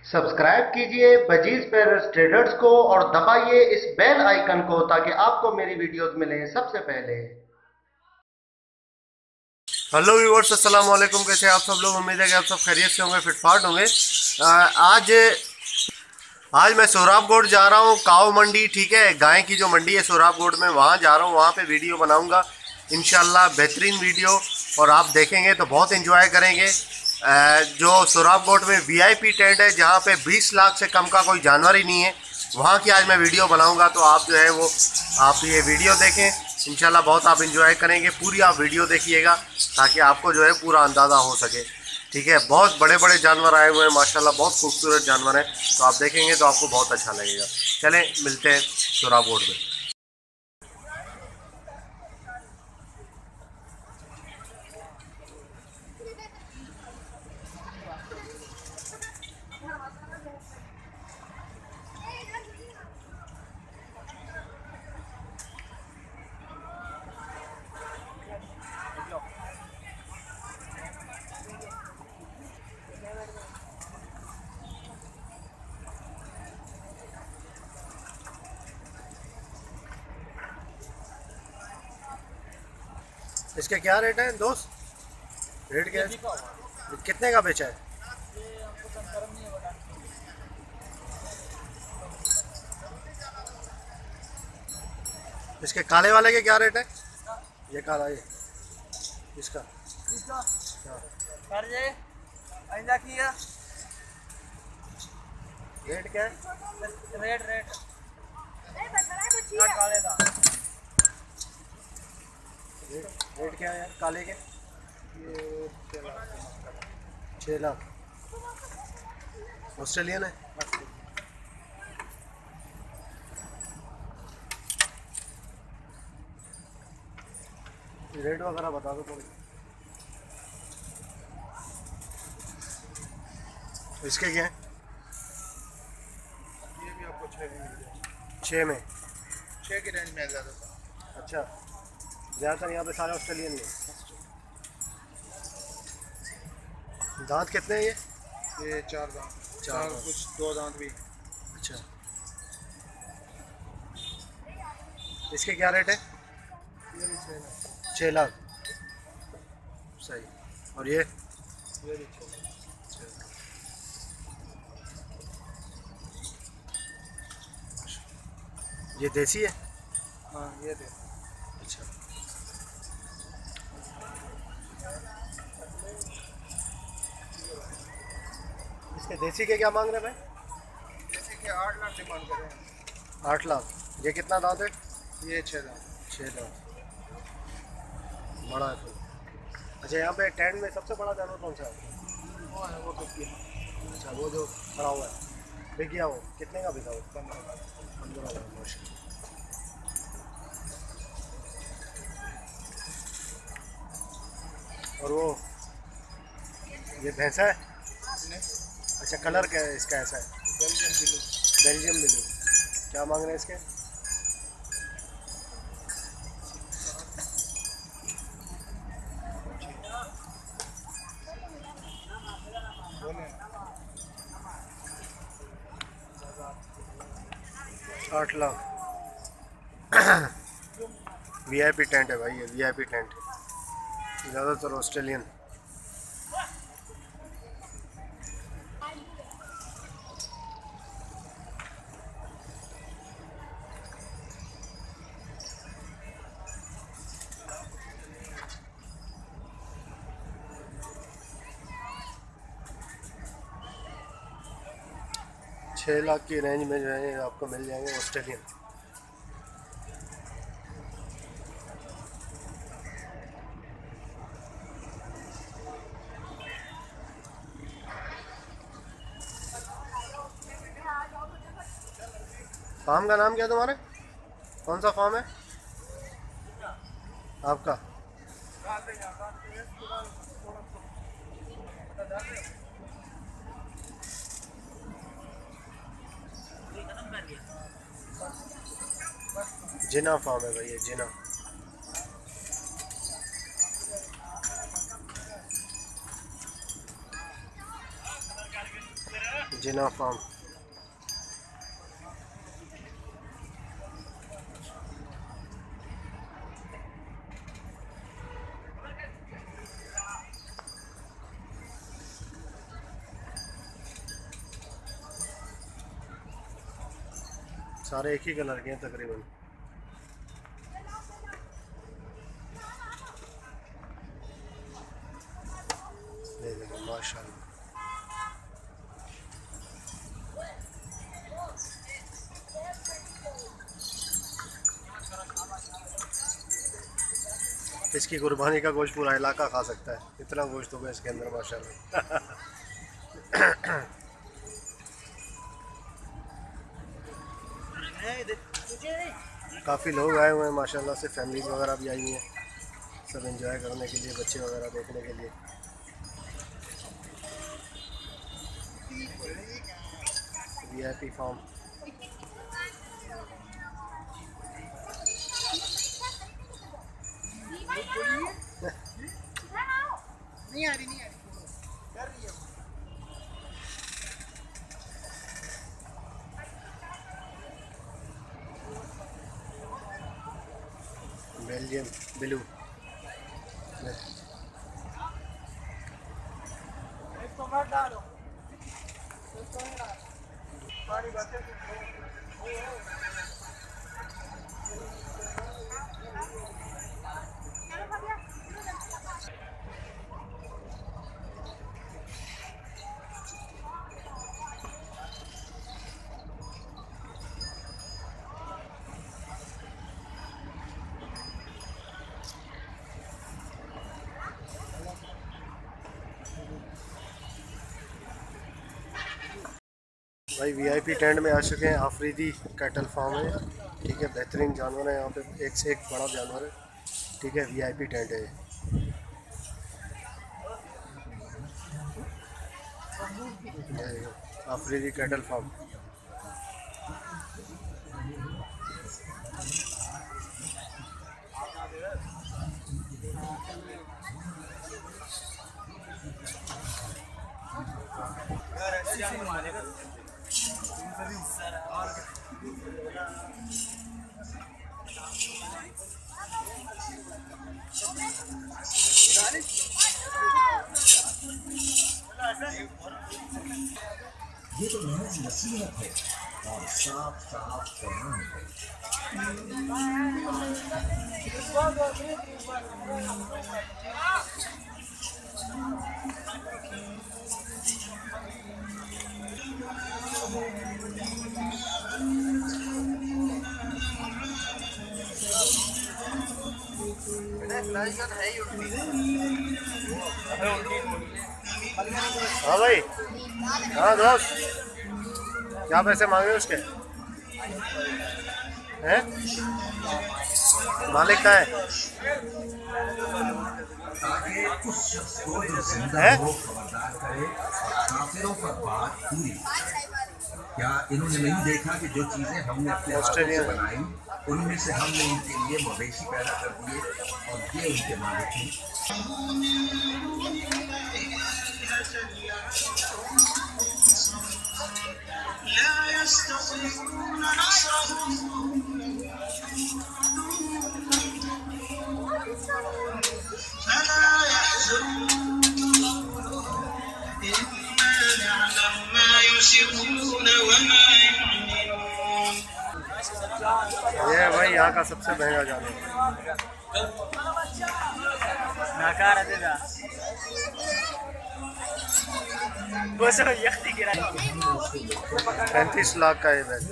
Subscribe कीजिए budgies पैरस traders को और दबाइए इस बेल आइकन को ताकि आपको मेरी वीडियोस मिलें सबसे पहले। हेलो व्यूअर्स, अस्सलाम वालेकुम। कैसे आप सब लोग? उम्मीद है कि आप सब खैरियत से होंगे, फिटफाट होंगे। आज मैं सोहराबगोड जा रहा हूँ, काव मंडी, ठीक है, गाय की जो मंडी है सोहराबगोड में, वहाँ जा रहा हूँ। वहाँ पे वीडियो बनाऊँगा इंशाल्लाह, बेहतरीन वीडियो, और आप देखेंगे तो बहुत एंजॉय करेंगे। जो सोहराबगोड में वीआईपी टेंट है, जहाँ पे 20 लाख से कम का कोई जानवर ही नहीं है, वहाँ की आज मैं वीडियो बनाऊँगा। तो आप जो है वो आप ये वीडियो देखें इंशाल्लाह, बहुत आप एंजॉय करेंगे। पूरी आप वीडियो देखिएगा ताकि आपको जो है पूरा अंदाज़ा हो सके, ठीक है। बहुत बड़े बड़े जानवर आए हुए हैं माशाल्लाह, बहुत खूबसूरत जानवर हैं। तो आप देखेंगे तो आपको बहुत अच्छा लगेगा। चलें मिलते हैं सोहराबगोड में। इसके क्या रेट है दोस्त? रेट क्या है? कितने का बेचा है? इसके काले वाले के क्या रेट है? ये काला, ये इसका रेट क्या है? रेट रेट रेट क्या है यार काले के? ये 6 लाख। ऑस्ट्रेलियन है? रेट वगैरह बता दो थोड़ी। इसके क्या है? ये भी आपको 6 में मिल जाएगा। 6 में? 6 की रेंज में ज़्यादा। अच्छा, ज़्यादातर यहाँ पे सारे ऑस्ट्रेलियन में। दांत कितने हैं ये 4 दांत, चार 4 दांत। कुछ 2 दांत भी। अच्छा, इसके क्या रेट है? ये भी 6 लाख। 6 लाख, सही। और ये? ये भी 6 लाख। ये देसी है? हाँ ये दे। अच्छा, इसके देसी के क्या मांग रहे हैं भाई? जैसे कि 8 लाख डिमांड कर रहे हैं। 8 लाख। ये कितना दांत है? ये 6 दांत। 6 दांत, बड़ा है तो। अच्छा, यहाँ पे टेंट में सबसे बड़ा जानवर कौन सा है? वो है वो 50। अच्छा, वो जो खड़ा हुआ है, बिक गया वो? कितने का बिका वो? 15 लाख। 15,000। माशाल्लाह। और वो ये भैंसा है? नहीं, अच्छा, कलर क्या है इसका? ऐसा है? Belgium blue. Belgium blue. क्या मांग रहे हैं इसके? बोले 8 लाख। वीआईपी टेंट है भाई, ये वीआईपी टेंट है, ज़्यादातर ऑस्ट्रेलियन। छः लाख की रेंज में जो है आपको मिल जाएंगे ऑस्ट्रेलियन। फार्म का नाम क्या है तुम्हारे? कौन सा फार्म है आपका? जिना फार्म है भाई, ये जिना। जिना फार्म। सारे एक ही कलर के हैं तकरीबन। ये देखो माशाल्लाह। इसकी कुर्बानी का गोश्त पूरा इलाका खा सकता है, इतना गोश्त होगा इसके अंदर माशाल्लाह। काफ़ी लोग आए हुए हैं माशाल्लाह से, फैमिलीज वगैरह भी आई हुई हैं, सब एंजॉय करने के लिए, बच्चे वगैरह देखने के लिए। VIP farm. नहीं आ रही, नहीं आ रही, कर रही है। Belgium blue. इसको मत डालो, इसको नहीं डालो, सारी बातें भाई वीआईपी टेंट में आ चुके हैं। आफरीदी कैटल फार्म है, ठीक है, बेहतरीन जानवर है यहाँ पे, एक से एक बड़ा जानवर है, ठीक है। वीआईपी टेंट है ये आफरीदी कैटल फार्म। ये तो महज नसीहत है और साफ साफ कुरान है। हाँ भाई, हाँ दोस्त, क्या पैसे मांगे उसके हैं? मालिक का है? ताकि उस शख्स को जो जिंदा है? हो खबरदार करे और काफिरों पर बात पूरी। क्या इन्होंने नहीं देखा कि जो चीजें हमने अपने हाथों से ऑस्ट्रेलिया में। बनाई उनमें से हमने इनके लिए मवेशी पैदा कर दिए और ये उनके मालिक हैं। ये है भाई यहाँ का सबसे महंगा जानवर। नाकार है तेरा, वो सब यख्ती गिरा 35 लाख का ये बैग।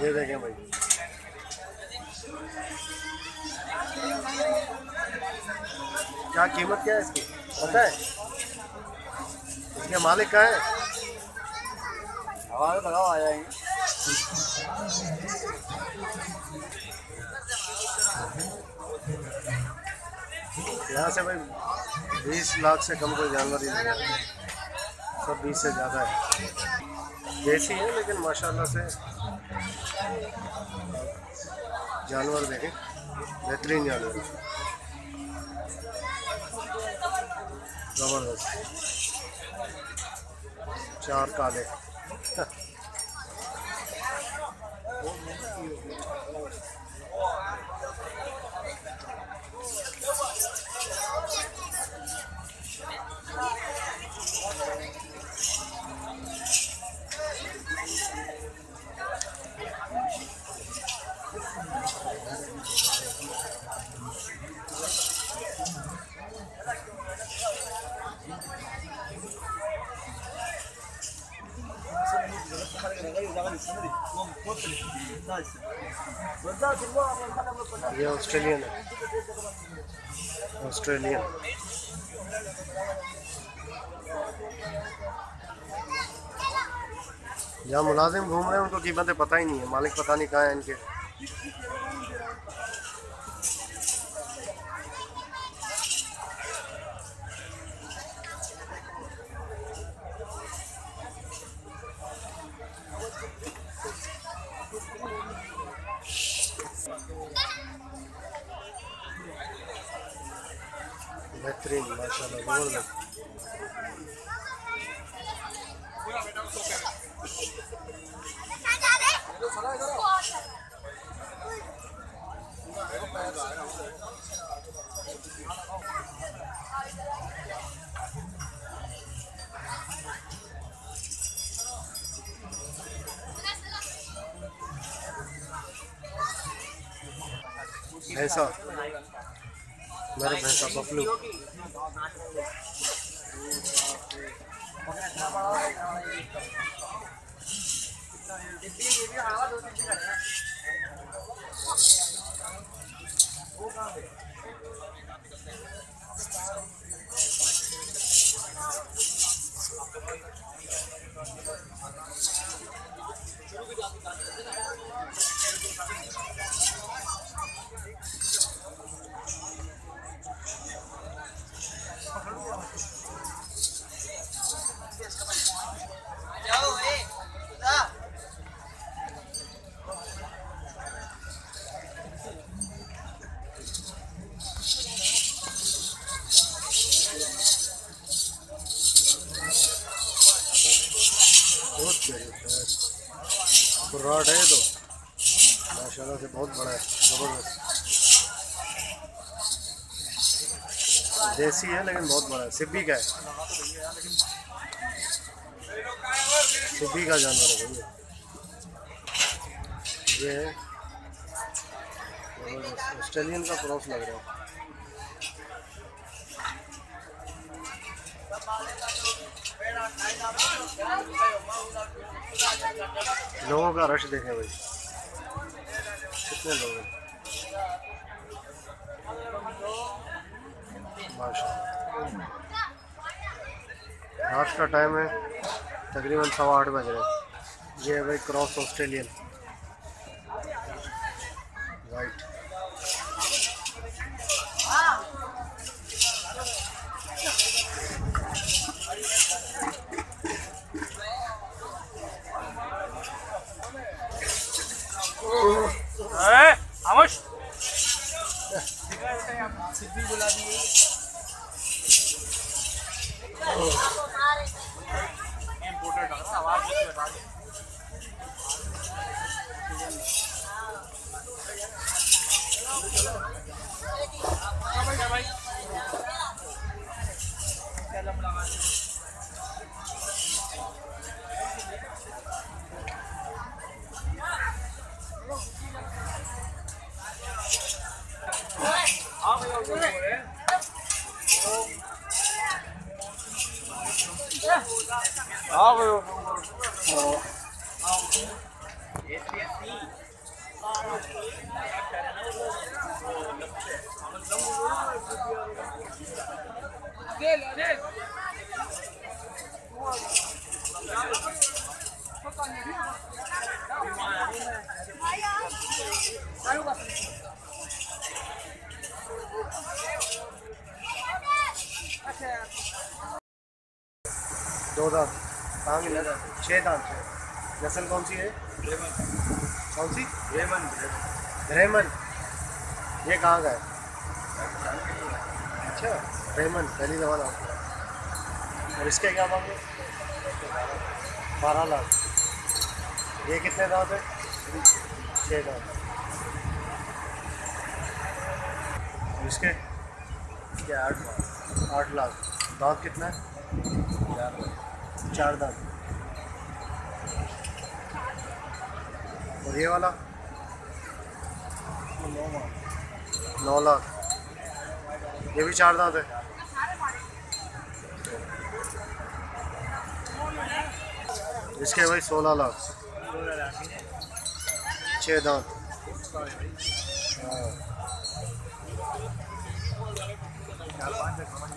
ये देखें भाई, क्या कीमत क्या है इसकी पता है? इसके मालिक का है? आवाज लगाओ, आ जाएंगे। यहाँ से भाई 20 लाख से कम कोई जानवर ही नहीं है, सब 20 से ज़्यादा है। देसी है लेकिन माशाल्लाह से जानवर देखें, बेहतरीन जानवर, ज़बरदस्त। 4 काले। ये ऑस्ट्रेलियन है, ऑस्ट्रेलियन। जहाँ मुलाजिम घूम रहे हैं उनको कीमतें पता ही नहीं है, मालिक पता नहीं कहाँ है इनके। बेहतरीन माशाल्लाह, ज़बरदस्त। भैंसा, मेरे भैंसा बबलू। कुर्राट है तो माशाल्लाह से बहुत बड़ा है, ज़बरदस्त। देसी है लेकिन बहुत बड़ा है, सिब्बी का है, सिब्बी का जानवर है भैया। ये है ऑस्ट्रेलियन का क्रॉस लग रहा है। लोगों का रश देखें भाई, कितने लोग हैं माशाल्लाह। रात का टाइम है, तकरीबन 8:15 बज रहे हैं। ये है भाई क्रॉस ऑस्ट्रेलियन वाइट। सिद्धि बुला दिए। आवाज बता दे। दांत कहाँ मिला? 6 दांत है। नस्ल कौन सी है? कौन सी? रेमन। ये कहाँ का है? अच्छा रेमन, पहली दफा नाम। और इसके क्या मांगे? 12 लाख। ये कितने दांत है? 6 दांत। इसके 8 लाख। दांत कितना है? 4 दांत। और ये वाला 9 लाख। ये भी 4 दांत है। इसके भाई 16 लाख। 6 दांत।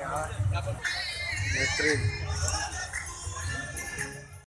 हाँ। बेहतरीन।